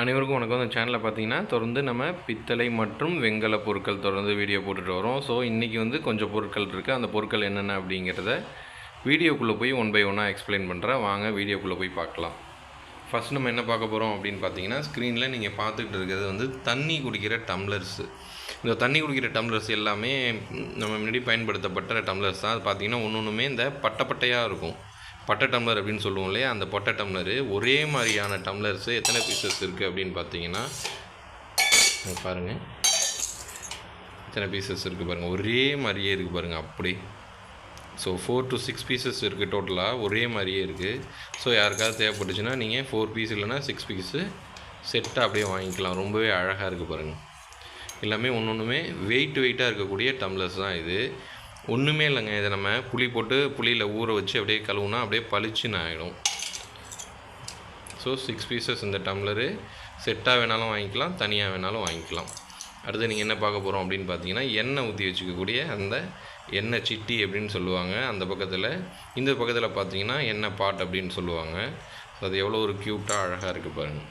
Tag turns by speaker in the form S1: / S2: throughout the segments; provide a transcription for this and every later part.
S1: அனைவருக்கும் வணக்கம். இந்த சேனலில் பார்த்தீங்கன்னா தொடர்ந்து நம்ம பித்தளை மற்றும் வெண்கல பொருட்கள் தொடர்ந்து வீடியோ போட்டுட்டு வரோம். ஸோ இன்றைக்கி வந்து கொஞ்சம் பொருட்கள் இருக்குது. அந்த பொருட்கள் என்னென்ன அப்படிங்கிறத வீடியோக்குள்ளே போய் ஒன் பை ஒன்னாக எக்ஸ்பிளைன் பண்ணுறேன். வாங்க வீடியோக்குள்ளே போய் பார்க்கலாம். ஃபஸ்ட் நம்ம என்ன பார்க்க போகிறோம் அப்படின்னு பார்த்தீங்கன்னா, ஸ்க்ரீனில் நீங்கள் பார்த்துக்கிட்டு இருக்கிறது வந்து தண்ணி குடிக்கிற டம்ளர்ஸு. இந்த தண்ணி குடிக்கிற டம்ளர்ஸ் எல்லாமே நம்ம முன்னாடி பயன்படுத்தப்பட்ட டம்ளர்ஸ் தான். அது பார்த்திங்கன்னா ஒன்றுமே இந்த பட்டையாக இருக்கும். பட்டை டம்ளர் அப்படின்னு சொல்லுவோம் இல்லையா, அந்த பட்டை டம்ளரு ஒரே மாதிரியான டம்ளர்ஸு எத்தனை பீசஸ் இருக்குது அப்படின்னு பார்த்தீங்கன்னா பாருங்கள், எத்தனை பீசஸ் இருக்குது பாருங்கள், ஒரே மாதிரியே இருக்குது பாருங்கள் அப்படி. ஸோ 4 to 6 பீசஸ் இருக்குது டோட்டலாக, ஒரே மாதிரியே இருக்குது. ஸோ யாருக்காவது தேவைப்பட்டுச்சுன்னா நீங்கள் 4 பீஸ் இல்லைனா 6 பீஸு செட்டாக அப்படியே வாங்கிக்கலாம். ரொம்பவே அழகாக இருக்குது பாருங்கள். எல்லாமே ஒன்றுமே வெயிட்டாக இருக்கக்கூடிய டம்ளர்ஸ் தான் இது. ஒன்றுமே இல்லைங்க, இதை நம்ம புளியில் ஊற வச்சு அப்படியே கழுவுனா அப்படியே பளிச்சுன்னு ஆகிடும். ஸோ 6 பீசஸ் இந்த டம்ளரு செட்டாக வேணாலும் வாங்கிக்கலாம், தனியாக வேணாலும் வாங்கிக்கலாம். அடுத்து நீங்கள் என்ன பார்க்க போகிறோம் அப்படின்னு பார்த்தீங்கன்னா, எண்ணெய் ஊற்றி வச்சுக்கக்கூடிய அந்த எண்ணெய் சிட்டி அப்படின்னு சொல்லுவாங்க அந்த பக்கத்தில். இந்த பக்கத்தில் பார்த்தீங்கன்னா எண்ணெய் பாட் அப்படின்னு சொல்லுவாங்க. ஸோ அது எவ்வளோ ஒரு க்யூட்டாக அழகாக இருக்குது பாருங்கள்.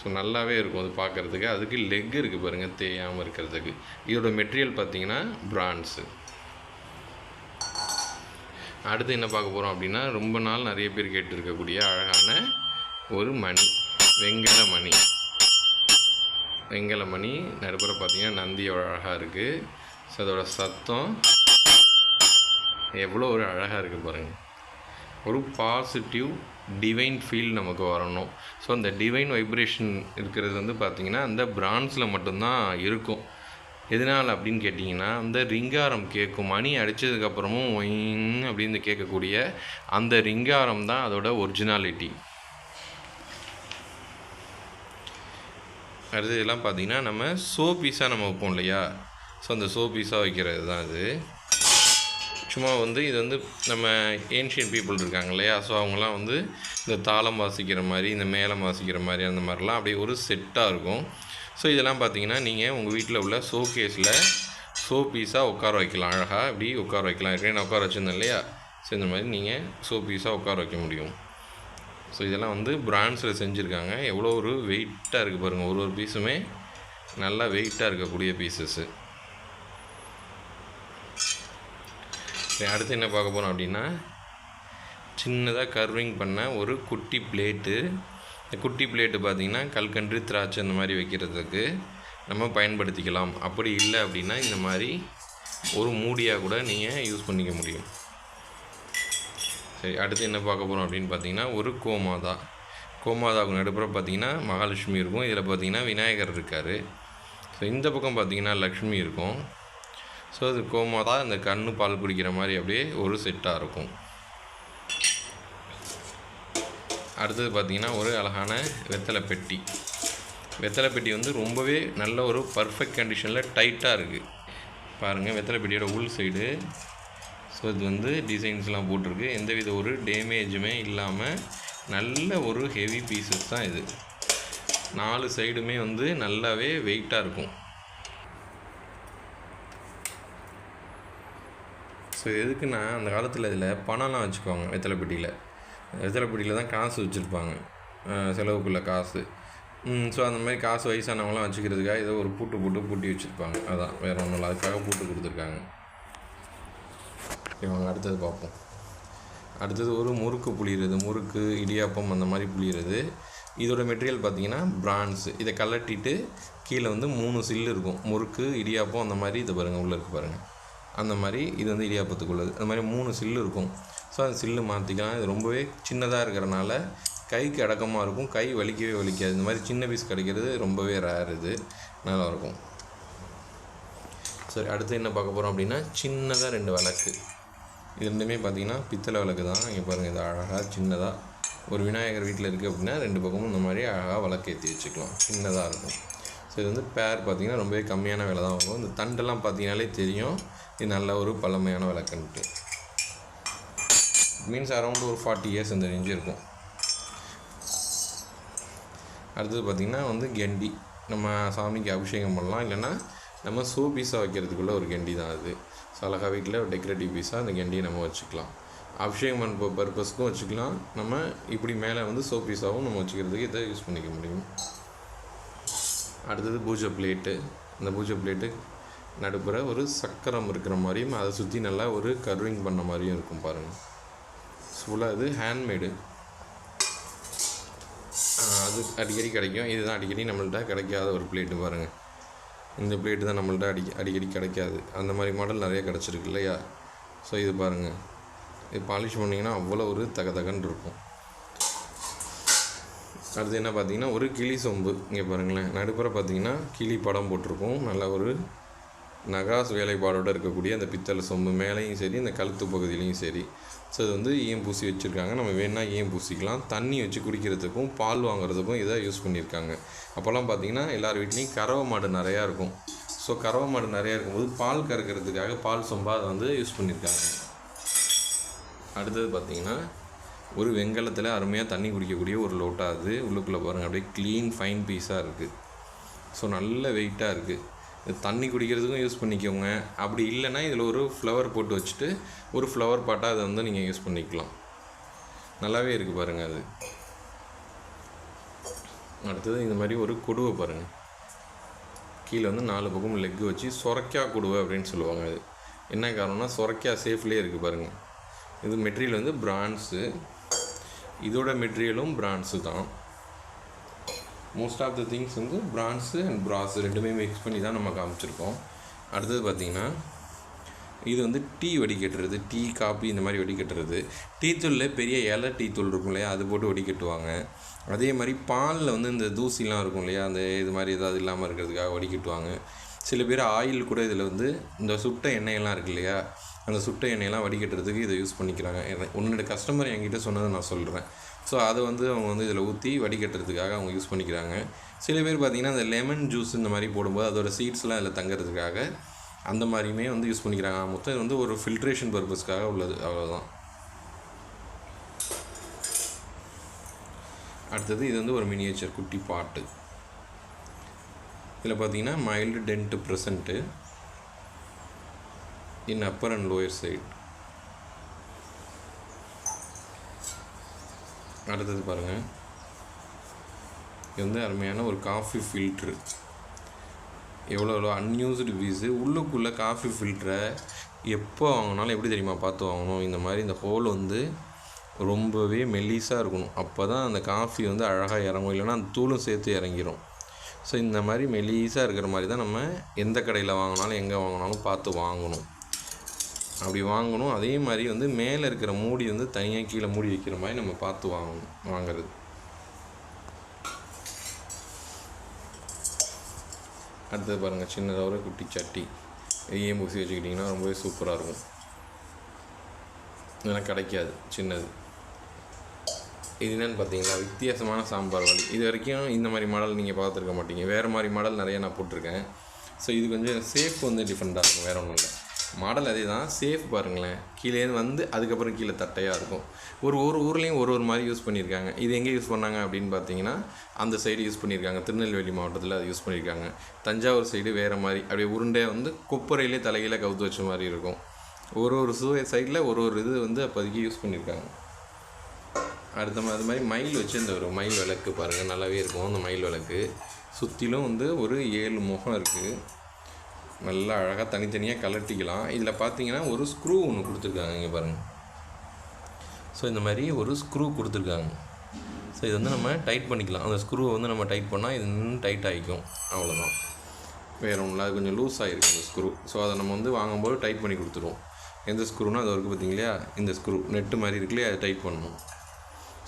S1: ஸோ நல்லாவே இருக்கும் அது பார்க்குறதுக்கு. அதுக்கு லெக் இருக்குது பாருங்கள், தேயாமல் இருக்கிறதுக்கு. இதோட மெட்டீரியல் பார்த்திங்கன்னா பிரான்ஸு. அடுத்து என்ன பார்க்க போகிறோம் அப்படின்னா, ரொம்ப நாள் நிறைய பேர் கேட்டிருக்கக்கூடிய அழகான ஒரு மணி, வெங்கல மணி நடுப்புற பார்த்திங்கன்னா நந்தியோட அழகாக இருக்குது. ஸோ அதோட சத்தம் எவ்வளோ ஒரு அழகாக இருக்குது பாருங்கள். ஒரு பாசிட்டிவ் டிவைன் ஃபீல் நமக்கு வரணும். ஸோ அந்த டிவைன் வைப்ரேஷன் இருக்கிறது வந்து பார்த்திங்கன்னா அந்த பிரான்ஸில் மட்டும்தான் இருக்கும். எதனால் அப்படின்னு கேட்டிங்கன்னா, அந்த ரிங்காரம் கேட்கும். மணி அடித்ததுக்கப்புறமும் ஒயிங் அப்படின்னு கேட்கக்கூடிய அந்த ரிங்காரம் தான் அதோட ஒரிஜினாலிட்டி. அடுத்து இதெல்லாம் பார்த்திங்கன்னா நம்ம பீஸாக நம்ம வைப்போம் இல்லையா, ஸோ அந்த பீஸாக வைக்கிறது தான் இது. சும்மா வந்து இது வந்து நம்ம ஏன்ஷியன் பீப்புள் இருக்காங்க இல்லையா, ஸோ அவங்களாம் வந்து இந்த தாளம் வாசிக்கிற மாதிரி, இந்த மேளம் வாசிக்கிற மாதிரி அந்த மாதிரிலாம் அப்படியே ஒரு செட்டாக இருக்கும். ஸோ இதெல்லாம் பார்த்தீங்கன்னா நீங்கள் உங்கள் வீட்டில் உள்ள ஷோகேஸில் பீஸாக உட்கார வைக்கலாம். அழகாக இப்படி உட்கார வைக்கலாம். ஏற்கனவே நான் உட்கார வச்சுருந்தேன் இல்லையா, ஸோ இந்த மாதிரி நீங்கள் பீஸாக உட்கார வைக்க முடியும். ஸோ இதெல்லாம் வந்து பிரான்ஸில் செஞ்சுருக்காங்க. எவ்வளோ ஒரு வெயிட்டாக இருக்குது பாருங்கள். ஒரு பீஸுமே நல்லா வெயிட்டாக இருக்கக்கூடிய பீசஸ்ஸு. அடுத்து என்ன பார்க்க போகிறோம் அப்படின்னா, சின்னதாக கர்விங் பண்ண ஒரு குட்டி பிளேட்டு. இந்த குட்டி பிளேட்டு பார்த்திங்கன்னா கல்கண்டு, திராட்சை இந்த மாதிரி வைக்கிறதுக்கு நம்ம பயன்படுத்திக்கலாம். அப்படி இல்லை அப்படின்னா இந்த மாதிரி ஒரு மூடியாக கூட நீங்கள் யூஸ் பண்ணிக்க முடியும். சரி, அடுத்து என்ன பார்க்க போகிறோம் அப்படின்னு பார்த்தீங்கன்னா, ஒரு கோமாதாவுக்கு நடுப்புற பார்த்திங்கன்னா மகாலட்சுமி இருக்கும். இதில் பார்த்திங்கன்னா விநாயகர் இருக்கார். ஸோ இந்த பக்கம் பார்த்திங்கன்னா லக்ஷ்மி இருக்கும். ஸோ அது கோமாதா இந்த கண்ணு பால் குடிக்கிற மாதிரி அப்படியே ஒரு செட்டாக இருக்கும். அடுத்தது பார்த்திங்கன்னா ஒரு அழகான வெத்தலை பெட்டி வந்து ரொம்பவே நல்ல ஒரு பர்ஃபெக்ட் கண்டிஷனில் டைட்டாக இருக்குது பாருங்கள். வெத்தலை பெட்டியோட உள் சைடு ஸோ இது வந்து டிசைன்ஸ்லாம் போட்டிருக்கு. எந்தவித ஒரு டேமேஜுமே இல்லாமல் நல்ல ஒரு ஹெவி பீசஸ் தான் இது. 4 சைடுமே வந்து நல்லாவே வெயிட்டாக இருக்கும். ஸோ எதுக்குன்னா, அந்த காலத்தில் இதில் பணம்லாம் வச்சுக்குவாங்க. வெத்தலை பெட்டியில் தான் காசு வச்சுருப்பாங்க, செலவுக்குள்ள காசு. ஸோ அந்த மாதிரி காசு வயசானவங்களாம் வச்சுக்கிறதுக்காக ஏதோ ஒரு பூட்டி வச்சுருப்பாங்க. அதான் வேறு ஒன்றும் இல்லை, அதுக்காக பூட்டு கொடுத்துருக்காங்க. இவங்க அடுத்தது பார்ப்போம். அடுத்தது ஒரு முறுக்கு, இடியாப்பம் அந்த மாதிரி புளிகிறது. இதோட மெட்டீரியல் பார்த்திங்கன்னா பிரான்ஸு. இதை கலட்டிட்டு கீழே வந்து 3 சில்லு இருக்கும். முறுக்கு, இடியாப்பம் அந்த மாதிரி. இதை பாருங்கள், உள்ளே இருக்குது பாருங்கள், அந்த மாதிரி. இது வந்து இடியாப்பத்துக்குள்ளது. அந்த மாதிரி 3 சில்லு இருக்கும். ஸோ அந்த சில்லு மாற்றிக்கலாம். இது ரொம்பவே சின்னதாக இருக்கிறனால கைக்கு அடக்கமாக இருக்கும். கை வலிக்கவே வலிக்காது. இந்த மாதிரி சின்ன பீஸ் கிடைக்கிறது ரொம்பவே ரேர். இது நல்லாயிருக்கும். சரி, அடுத்து என்ன பார்க்க போகிறோம் அப்படின்னா, சின்னதாக 2 விளக்கு. இது ரெண்டுமே பார்த்திங்கன்னா பித்தளை விளக்கு தான். இங்கே பாருங்கள், இது அழகாக சின்னதாக ஒரு விநாயகர் வீட்டில் இருக்குது அப்படின்னா 2 பக்கமும் இந்த மாதிரி அழகாக விளக்கு ஏற்றி வச்சுக்கலாம். சின்னதாக இருக்கும். ஸோ இது வந்து பேர் பார்த்திங்கன்னா ரொம்பவே கம்மியான விலை தான் வரும். இந்த தண்டெல்லாம் பார்த்திங்கனாலே தெரியும் இது நல்ல ஒரு பழமையான விளக்குன்ட்டு. மீன்ஸ் அரௌண்ட் ஒரு 40 இயர்ஸ் இந்த ரேஞ்சு இருக்கும். அடுத்தது பார்த்திங்கன்னா வந்து கெண்டி. நம்ம சாமிக்கு அபிஷேகம் பண்ணலாம், இல்லைன்னா நம்ம பீஸாக வைக்கிறதுக்குள்ள ஒரு கெண்டி தான் அது. ஸோ அழகாக வீட்டில் ஒரு டெக்கரேட்டிவ் பீஸாக அந்த கெண்டியை நம்ம வச்சுக்கலாம். அபிஷேகம் பண்ண பர்பஸ்க்கும் வச்சுக்கலாம். நம்ம இப்படி மேலே வந்து சோப் பீஸாகவும் நம்ம வச்சுக்கிறதுக்கு இதை யூஸ் பண்ணிக்க முடியும். அடுத்தது பூஜை பிளேட்டு. இந்த பூஜை பிளேட்டு நடுப்புற ஒரு சக்கரம் இருக்கிற மாதிரியும் அதை சுற்றி நல்லா ஒரு கர்விங் பண்ண மாதிரியும் இருக்கும் பாருங்கள். ஃபுல்லாக இது ஹேண்ட்மேடு. அது அடிக்கடி கிடைக்கும். இதுதான் அடிக்கடி நம்மள்ட்ட கிடைக்காத ஒரு பிளேட்டு பாருங்கள். இந்த பிளேட்டு தான் நம்மள்ட்ட அடிக்கடி கிடைக்காது. அந்த மாதிரி மாடல் நிறைய கிடச்சிருக்கு இல்லையா? ஸோ இது பாருங்கள், இது பாலிஷ் பண்ணிங்கன்னா அவ்வளோ ஒரு தகன்னு இருக்கும். அடுத்து என்ன பார்த்தீங்கன்னா ஒரு கிளி சொம்பு. இங்கே பாருங்களேன், நடுப்புற பார்த்தீங்கன்னா கிளி படம் போட்டிருக்கும். நல்ல ஒரு நகாஸ் வேலைப்பாடோடு இருக்கக்கூடிய அந்த பித்தளை சொம்பு. மேலேயும் சரி, இந்த கழுத்து பகுதியிலையும் சரி. ஸோ இது வந்து ஈயம் பூசி வச்சுருக்காங்க. நம்ம வேணால் ஈயம் பூசிக்கலாம். தண்ணி வச்சு குடிக்கிறதுக்கும் பால் வாங்குறதுக்கும் இதை யூஸ் பண்ணியிருக்காங்க. அப்போல்லாம் பார்த்தீங்கன்னா எல்லார் வீட்லேயும் கறவை மாடு நிறையா இருக்கும். ஸோ கறவை மாடு நிறையா இருக்கும்போது பால் கறக்கிறதுக்காக பால் சொம்பாக அதை வந்து யூஸ் பண்ணியிருக்காங்க. அடுத்தது பார்த்திங்கன்னா ஒரு வெங்கலத்தில் அருமையாக தண்ணி குடிக்கக்கூடிய ஒரு லோட்டா. அது உள்ளுக்குள்ளே பாருங்கள், அப்படியே க்ளீன் ஃபைன் பீஸாக இருக்குது. ஸோ நல்ல வெயிட்டாக இருக்குது. இது தண்ணி குடிக்கிறதுக்கும் யூஸ் பண்ணிக்கோங்க. அப்படி இல்லைன்னா இதில் ஒரு ஃப்ளவர் போட்டு வச்சுட்டு ஒரு ஃப்ளவர் பாட்டாக அதை வந்து நீங்கள் யூஸ் பண்ணிக்கலாம். நல்லாவே இருக்குது பாருங்கள் அது. அடுத்தது இந்த மாதிரி ஒரு கொடுவை பாருங்கள். கீழே வந்து 4 பக்கம் லெக்கு வச்சு சொரக்கா கொடுவை அப்படின்னு சொல்லுவாங்க. அது என்ன காரணம்னா சொரக்கா சேஃப்லேயே இருக்குது பாருங்கள். இது மெட்டீரியல் வந்து பிரான்ஸு. இதோட மெட்டீரியலும் பிரான்ஸு தான். மோஸ்ட் ஆஃப் த திங்ஸ் வந்து பிரான்ஸு அண்ட் பிராஸ் ரெண்டுமே மிக்ஸ் பண்ணி தான் நம்ம காமிச்சிருக்கோம். அடுத்தது பார்த்திங்கன்னா இது வந்து டீ வடிகட்டுறது, டீ காபி இந்த மாதிரி வடிகட்டுறது. டீ தூளில் பெரிய இலை டீ தூள் இருக்கும் இல்லையா, அது போட்டு வடிகட்டுவாங்க. அதே மாதிரி பாலில் வந்து இந்த தூசிலாம் இருக்கும் இல்லையா, அந்த இது மாதிரி ஏதாவது இல்லாமல் இருக்கிறதுக்காக வடிகட்டுவாங்க. சில பேர் ஆயில் கூட இதில் வந்து இந்த சுட்ட எண்ணெயெல்லாம் இருக்குது இல்லையா, அந்த சுட்ட எண்ணெயெல்லாம் வடிகட்டுறதுக்கு இதை யூஸ் பண்ணிக்கிறாங்க. உன்னோட கஸ்டமர் என்கிட்ட சொன்னதை நான் சொல்கிறேன். ஸோ அதை வந்து அவங்க வந்து இதில் ஊற்றி வடிகட்டுறதுக்காக அவங்க யூஸ் பண்ணிக்கிறாங்க. சில பேர் பார்த்திங்கன்னா அந்த லெமன் ஜூஸ் இந்த மாதிரி போடும்போது அதோடய சீட்ஸ்லாம் இதில் தங்கிறதுக்காக அந்த மாதிரியுமே வந்து யூஸ் பண்ணிக்கிறாங்க. மொத்தம் இது வந்து ஒரு ஃபில்ட்ரேஷன் பர்பஸ்க்காக உள்ளது, அவ்வளோதான். அடுத்தது இது வந்து ஒரு மினியேச்சர் குட்டி பாட்டு. இதில் பார்த்திங்கன்னா mild dent present in upper and lower side. அடுத்தது பாருங்கள், இது வந்து அருமையான ஒரு காஃபி ஃபில்ட்ரு. எவ்வளோ அன்யூஸ்டு பீஸு. உள்ளுக்குள்ளே காஃபி ஃபில்டரை எப்போ வாங்கினாலும் எப்படி தெரியுமா பார்த்து வாங்கணும். இந்த மாதிரி இந்த ஹோல் வந்து ரொம்பவே மெல்லிஸாக இருக்கணும். அப்போ தான் அந்த காஃபி வந்து அழகாக இறங்கும். இல்லைன்னா அந்த தூளும் சேர்த்து இறங்கிடும். ஸோ இந்த மாதிரி மெல்லிஸாக இருக்கிற மாதிரி தான் நம்ம எந்த கடையில் வாங்கினாலும் எங்கே வாங்கினாலும் பார்த்து வாங்கணும். அப்படி வாங்கணும். அதே மாதிரி வந்து மேலே இருக்கிற மூடி வந்து தனியாக கீழே மூடி வைக்கிற மாதிரி நம்ம பார்த்து வாங்குறது. அடுத்தது பாருங்கள், சின்னதாக ஒரு குட்டி சட்டி. ஈயம் பூசி வச்சுக்கிட்டிங்கன்னா ரொம்பவே சூப்பராக இருக்கும். இதெல்லாம் கிடைக்காது சின்னது. இது என்னென்னு பார்த்தீங்களா, வித்தியாசமான சாம்பார் வழி. இது வரைக்கும் இந்த மாதிரி மாடல் நீங்கள் பார்த்துருக்க மாட்டீங்க. வேறு மாதிரி மாடல் நிறைய நான் போட்டிருக்கேன். ஸோ இது கொஞ்சம் சேஃப் வந்து டிஃப்ரெண்ட்டாக இருக்கும், வேறு ஒன்றும் இல்லை. மாடல் அதே தான், சேஃப் பாருங்களேன். கீழேருந்து வந்து அதுக்கப்புறம் கீழே தட்டையாக இருக்கும். ஒரு ஊர்லேயும் ஒரு மாதிரி யூஸ் பண்ணியிருக்காங்க. இது எங்கே யூஸ் பண்ணாங்க அப்படின்னு பார்த்தீங்கன்னா அந்த சைடு யூஸ் பண்ணியிருக்காங்க. திருநெல்வேலி மாவட்டத்தில் அது யூஸ் பண்ணியிருக்காங்க. தஞ்சாவூர் சைடு வேறு மாதிரி அப்படியே உருண்டை வந்து கொப்பரையிலே தலையில கவுத்து வச்ச மாதிரி இருக்கும். ஒரு சைடில் ஒரு இது வந்து அப்போதைக்கு யூஸ் பண்ணியிருக்காங்க. அது மாதிரி மயில் வச்சு இந்த ஒரு மயில் விளக்கு பாருங்கள், நல்லாவே இருக்கும். அந்த மயில் விளக்கு சுற்றிலும் வந்து ஒரு 7 முகம் இருக்குது. நல்லா அழகாக தனித்தனியாக கலட்டிக்கலாம். இதில் பார்த்தீங்கன்னா ஒரு ஸ்க்ரூ ஒன்று கொடுத்துருக்காங்க, இங்கே பாருங்கள். ஸோ இந்த மாதிரி ஒரு ஸ்க்ரூ கொடுத்துருக்காங்க. ஸோ இது வந்து நம்ம டைட் பண்ணிக்கலாம். அந்த ஸ்க்ரூவை வந்து நம்ம டைட் பண்ணால் இது இன்னும் டைட் ஆகிக்கும், அவ்வளோதான். வேறு ஒன்றும் இல்லை, அது கொஞ்சம் லூஸ் ஆகிருக்கு அந்த ஸ்க்ரூ. ஸோ அதை நம்ம வந்து வாங்கும்போது டைட் பண்ணி கொடுத்துருவோம். எந்த ஸ்க்ரூனால் அது இருக்குது பார்த்தீங்களா, இந்த ஸ்க்ரூ நெட்டு மாதிரி இருக்குல்லையே, அதை டைட் பண்ணணும்.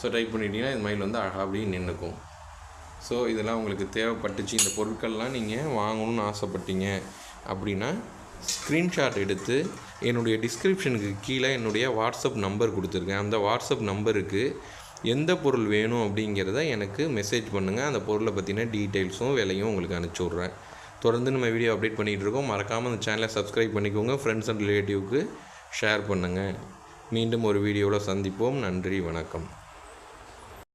S1: ஸோ டைட் பண்ணிட்டீங்கன்னா இது மயில் வந்து அழகாக அப்படியே நின்றுக்கும். ஸோ இதெல்லாம் உங்களுக்கு தேவைப்பட்டுச்சு, இந்த பொருட்கள்லாம் நீங்கள் வாங்கணும்னு ஆசைப்பட்டீங்க அப்படின்னா ஸ்க்ரீன்ஷாட் எடுத்து என்னுடைய டிஸ்கிரிப்ஷனுக்கு கீழே என்னுடைய வாட்ஸ்அப் நம்பர் கொடுத்துருக்கேன். அந்த வாட்ஸ்அப் நம்பருக்கு எந்த பொருள் வேணும் அப்படிங்கிறத எனக்கு மெசேஜ் பண்ணுங்கள். அந்த பொருளை பற்றின டீட்டெயில்ஸும் விலையும் உங்களுக்கு அனுப்பிச்சி விட்றேன். தொடர்ந்து நம்ம வீடியோ அப்டேட் பண்ணிகிட்டு இருக்கோம். மறக்காமல் அந்த சேனலை சப்ஸ்கிரைப் பண்ணிக்கோங்க. ஃப்ரெண்ட்ஸ் அண்ட் ரிலேட்டிவ்க்கு ஷேர் பண்ணுங்கள். மீண்டும் ஒரு வீடியோவில் சந்திப்போம். நன்றி, வணக்கம்.